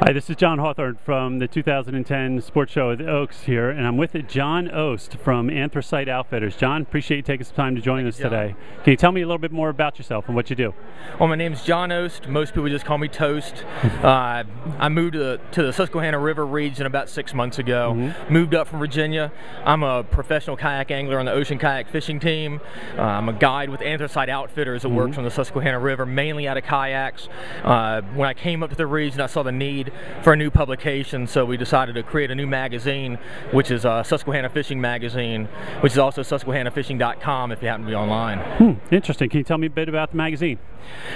Hi, this is John Hawthorne from the 2010 Sports Show at the Oaks here, and I'm with John Ost from Anthracite Outfitters. John, appreciate you taking some time to join us today. Can you tell me a little bit more about yourself and what you do? Well, my name's John Ost. Most people just call me Toast. I moved to the Susquehanna River region about 6 months ago. Moved up from Virginia. I'm a professional kayak angler on the ocean kayak fishing team. I'm a guide with Anthracite Outfitters that works on the Susquehanna River, mainly out of kayaks. When I came up to the region, I saw the need for a new publication, so we decided to create a new magazine, which is Susquehanna Fishing Magazine, which is also susquehannafishing.com if you happen to be online. Interesting. Can you tell me a bit about the magazine?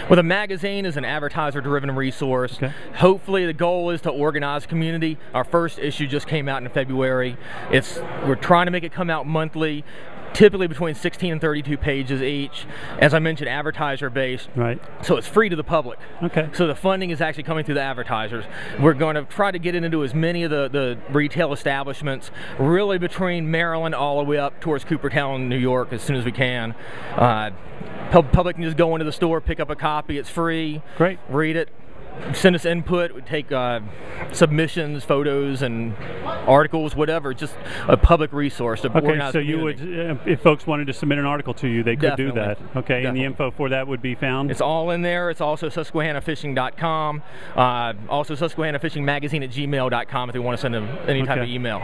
Well, the magazine is an advertiser-driven resource. Hopefully the goal is to organize community. Our first issue just came out in February. We're trying to make it come out monthly, typically between 16 and 32 pages each. As I mentioned, advertiser-based. Right. So it's free to the public. Okay. So the funding is actually coming through the advertisers. We're going to try to get it into as many of the retail establishments, really between Maryland all the way up towards Coopertown, New York, as soon as we can. Public can just go into the store, pick up a copy. It's free. Great. Read it. Send us input. We take submissions, photos, and articles, whatever. Just a public resource to organize so community. you would, if folks wanted to submit an article to you, they could do that. Okay, Definitely. And the info for that would be found? It's all in there. It's also susquehannafishing.com. Also susquehannafishingmagazine@gmail.com if you want to send them any type of email.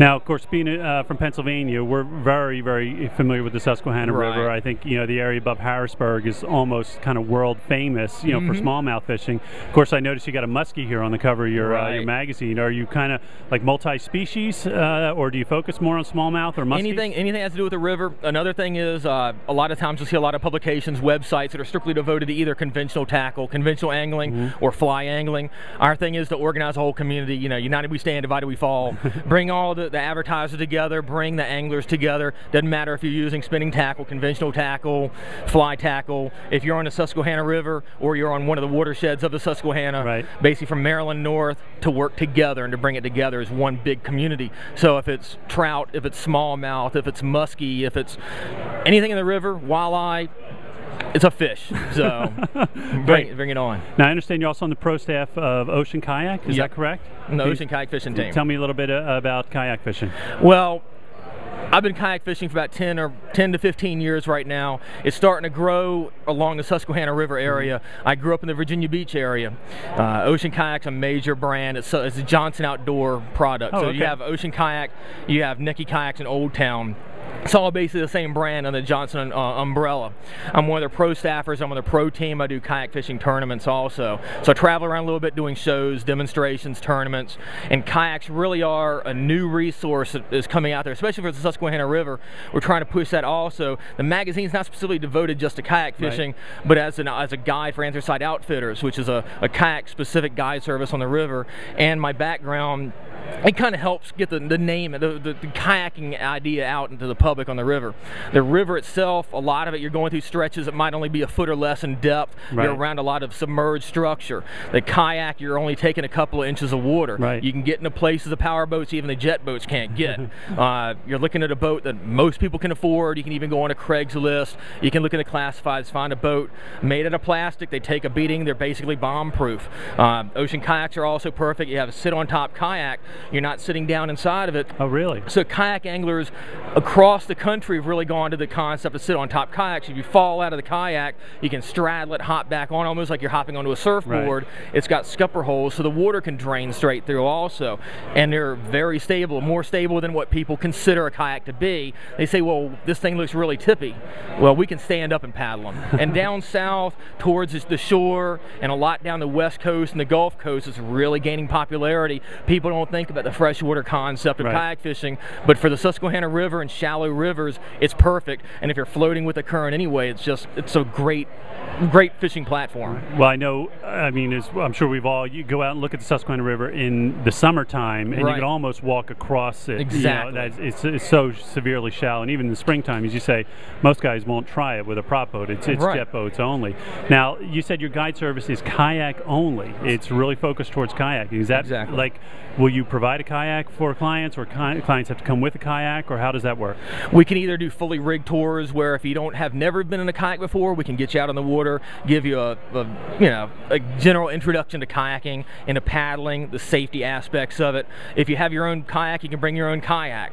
Now, of course, being from Pennsylvania, we're very, very familiar with the Susquehanna River. I think the area above Harrisburg is almost kind of world famous, for smallmouth fishing. Of course, I noticed you got a muskie here on the cover of your magazine. Are you kind of like multi-species, or do you focus more on smallmouth or muskies? Anything that has to do with the river. Another thing is, a lot of times you'll see a lot of publications, websites that are strictly devoted to either conventional tackle, conventional angling, or fly angling. Our thing is to organize a whole community. United we stand, divided we fall. Bring all the advertisers together, bring the anglers together. Doesn't matter if you're using spinning tackle, conventional tackle, fly tackle. If you're on the Susquehanna River or you're on one of the watersheds of the Susquehanna, basically from Maryland north, to work together and to bring it together as one big community. So if it's trout, if it's smallmouth, if it's muskie, if it's anything in the river, walleye, it's a fish. So bring it on. Now, I understand you're also on the pro staff of Ocean Kayak. Is that correct? The Ocean Kayak Fishing Team. Tell me a little bit about kayak fishing. Well, I've been kayak fishing for about 10 to 15 years right now. It's starting to grow along the Susquehanna River area. I grew up in the Virginia Beach area. Ocean Kayak's a major brand. It's a Johnson Outdoor product. So you have Ocean Kayak, you have Nicky Kayaks in Old Town. It's all basically the same brand under the Johnson umbrella. I'm one of their pro staffers. I'm on the pro team. I do kayak fishing tournaments also. So I travel around a little bit doing shows, demonstrations, tournaments. And kayaks really are a new resource that is coming out there, especially for the Susquehanna River. We're trying to push that also. The magazine's not specifically devoted just to kayak fishing, but as a guide for Anthracite Outfitters, which is a kayak-specific guide service on the river. And my background, it kind of helps get the name, the kayaking idea out into the public on the river. The river itself, a lot of it, you're going through stretches that might only be a foot or less in depth. You're around a lot of submerged structure. The kayak, you're only taking a couple of inches of water. You can get into places the power boats, even the jet boats can't get. You're looking at a boat that most people can afford. You can even go on a Craigslist. You can look at the classifieds, find a boat made out of plastic. They take a beating. They're basically bomb-proof. Ocean kayaks are also perfect. You have a sit-on-top kayak. You're not sitting down inside of it. Oh, really? So kayak anglers across the country have really gone to the concept of sit-on-top kayaks. If you fall out of the kayak, you can straddle it, hop back on, almost like you're hopping onto a surfboard. It's got scupper holes, so the water can drain straight through also. And they're very stable, more stable than what people consider a kayak to be. They say, well, this thing looks really tippy. Well, we can stand up and paddle them. And down south towards the shore and a lot down the west coast and the Gulf Coast, it's really gaining popularity. People don't think about the freshwater concept of kayak fishing, but for the Susquehanna River and shallow rivers, it's perfect. And if you're floating with the current anyway, it's a great fishing platform. Well, I know, I'm sure you go out and look at the Susquehanna River in the summertime, and you can almost walk across it. Exactly. It's so severely shallow, and even in the springtime, as you say, most guys won't try it with a prop boat. It's jet boats only. Now, you said your guide service is kayak only. It's really focused towards kayaking. Is that like, will you provide a kayak for clients, or clients have to come with a kayak, or how does that work? We can either do fully rigged tours, where if you have never been in a kayak before, we can get you out on the water, give you a general introduction to kayaking and to paddling, the safety aspects of it. If you have your own kayak, you can bring your own kayak.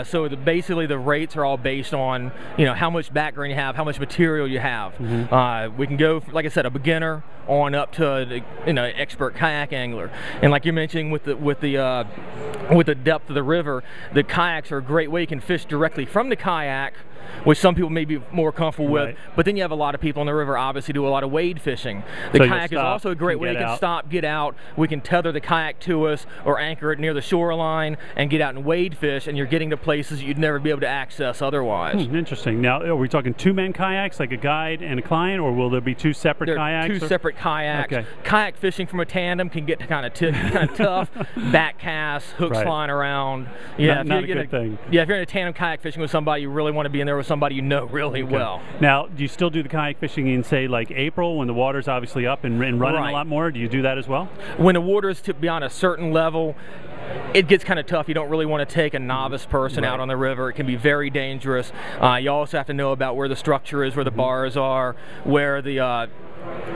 So basically the rates are all based on how much background you have, how much material you have. We can go, like I said, a beginner on up to an expert kayak angler. And like you're mentioning with the depth of the river, the kayaks are a great way. You can fish directly from the kayak, which some people may be more comfortable with, but then you have a lot of people on the river obviously do a lot of wade fishing. The kayak is also a great way. You can stop, get out. We can tether the kayak to us or anchor it near the shoreline and get out and wade fish, and you're getting to places you'd never be able to access otherwise. Interesting. Now, are we talking two-man kayaks, like a guide and a client, or will there be two separate kayaks? Two separate kayaks. Okay. Kayak fishing from a tandem can get kind of tough. Back casts, hooks flying around. Yeah, not a good thing. Yeah, if you're in a tandem kayak fishing with somebody, you really want to be in there with somebody you know really well. Now, do you still do the kayak fishing in, say, like April, when the water's obviously up and running a lot more? Do you do that as well? When the water's beyond a certain level, it gets kind of tough. You don't really want to take a novice person out on the river. It can be very dangerous. You also have to know about where the structure is, where the bars are, where the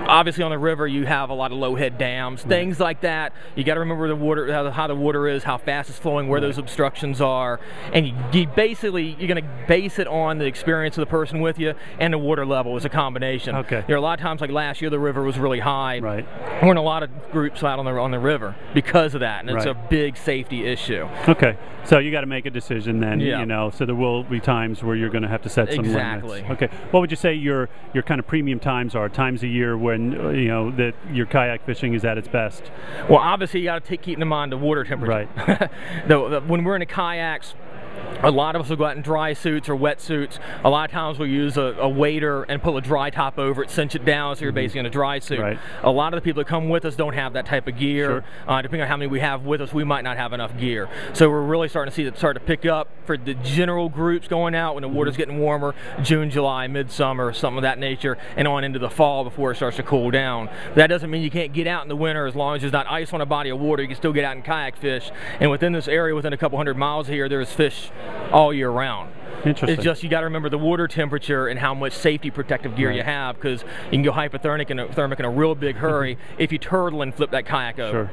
obviously on the river you have a lot of low head dams, things like that. You got to remember the water, how the water is, how fast it's flowing, where those obstructions are, and you're going to base it on the experience of the person with you and the water level as a combination. Okay. There are a lot of times, like last year, the river was really high. Right. We're in a lot of groups out on the river because of that, and it's a big safety issue. Okay. So you got to make a decision then, so there will be times where you're going to have to set some limits. Okay. What would you say your kind of premium times are, times a year when that your kayak fishing is at its best? Well, obviously you got to keep in mind the water temperature. Right. When we're in the kayaks, a lot of us will go out in dry suits or wet suits. A lot of times we'll use a wader and pull a dry top over it, cinch it down, so you're basically in a dry suit. Right. A lot of the people that come with us don't have that type of gear. Depending on how many we have with us, we might not have enough gear. So we're really starting to see that start to pick up for the general groups going out when the water's getting warmer, June, July, midsummer, something of that nature, and on into the fall before it starts to cool down. That doesn't mean you can't get out in the winter. As long as there's not ice on a body of water, you can still get out and kayak fish. And within this area, within a couple 100 miles here, there's fish all year round. Interesting. It's just you got to remember the water temperature and how much safety protective gear you have, because you can go hypothermic in a real big hurry if you turtle and flip that kayak over.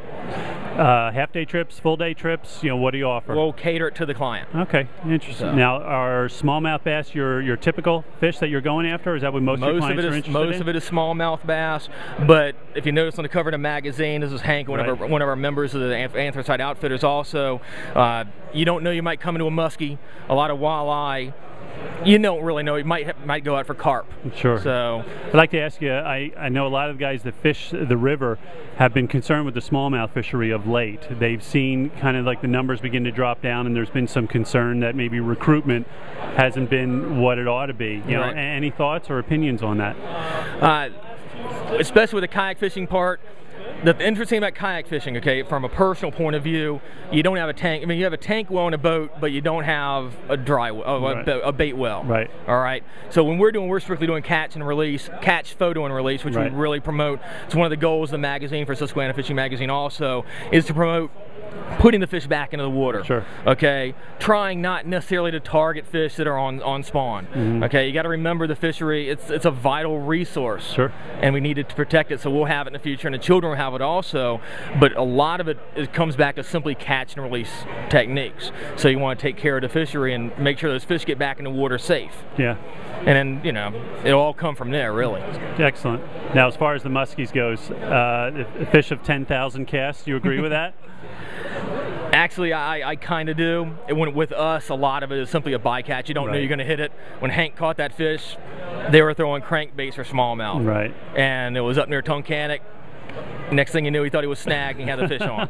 Half-day trips, full-day trips, what do you offer? We'll cater it to the client. Okay, interesting. Now, are smallmouth bass your typical fish that you're going after? Is that what most of your clients are interested in? Most of it is smallmouth bass, but if you notice on the cover of the magazine, this is Hank, one of our members of the Anthracite Outfitters also. You don't know, you might come into a muskie, a lot of walleye. You don't really know. You might go out for carp. Sure. So I'd like to ask you, I know a lot of the guys that fish the river have been concerned with the smallmouth fishery of late. They've seen kind of like the numbers begin to drop down, and there's been some concern that maybe recruitment hasn't been what it ought to be. Any thoughts or opinions on that? Especially with the kayak fishing part. The interesting about kayak fishing, from a personal point of view, you don't have a tank. I mean, you have a tank well in a boat, but you don't have a a bait well. Right. All right. So when we're strictly doing catch photo and release, which we really promote. It's one of the goals of the magazine, for Susquehanna Fishing Magazine also, is to promote putting the fish back into the water. Sure. Okay. Trying not necessarily to target fish that are on spawn. Okay. You got to remember the fishery. It's a vital resource. Sure. And we need to protect it. So we'll have it in the future, and the children will have it also. But a lot of it comes back to simply catch and release techniques. So you want to take care of the fishery and make sure those fish get back in the water safe. Yeah. And then it'll all come from there, really. Excellent. Now, as far as the muskies goes, a fish of 10,000 casts. Do you agree with that? Actually, I kind of do. With us, a lot of it is simply a bycatch. You don't know you're going to hit it. When Hank caught that fish, they were throwing crankbaits for smallmouth. Right. And it was up near Tunkhannock. Next thing you knew, he thought he was snagged and he had the fish on.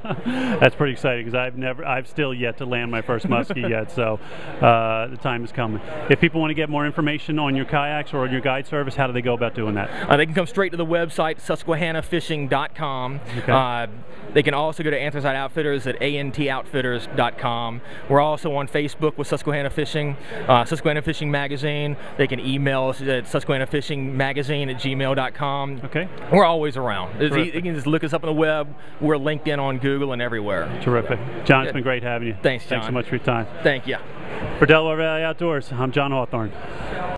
That's pretty exciting, because I've still yet to land my first muskie yet, so the time is coming. If people want to get more information on your kayaks or on your guide service, how do they go about doing that? They can come straight to the website, susquehannafishing.com. Okay. They can also go to Anthracite Outfitters at antoutfitters.com. We're also on Facebook with Susquehanna Fishing, Susquehanna Fishing Magazine. They can email us at susquehannafishingmagazine@gmail.com. Okay. We're always around. You can just you look us up on the web, we're LinkedIn on Google and everywhere. Terrific. John, it's been great having you. Thanks, John. Thanks so much for your time. Thank you. For Delaware Valley Outdoors, I'm John Hawthorne.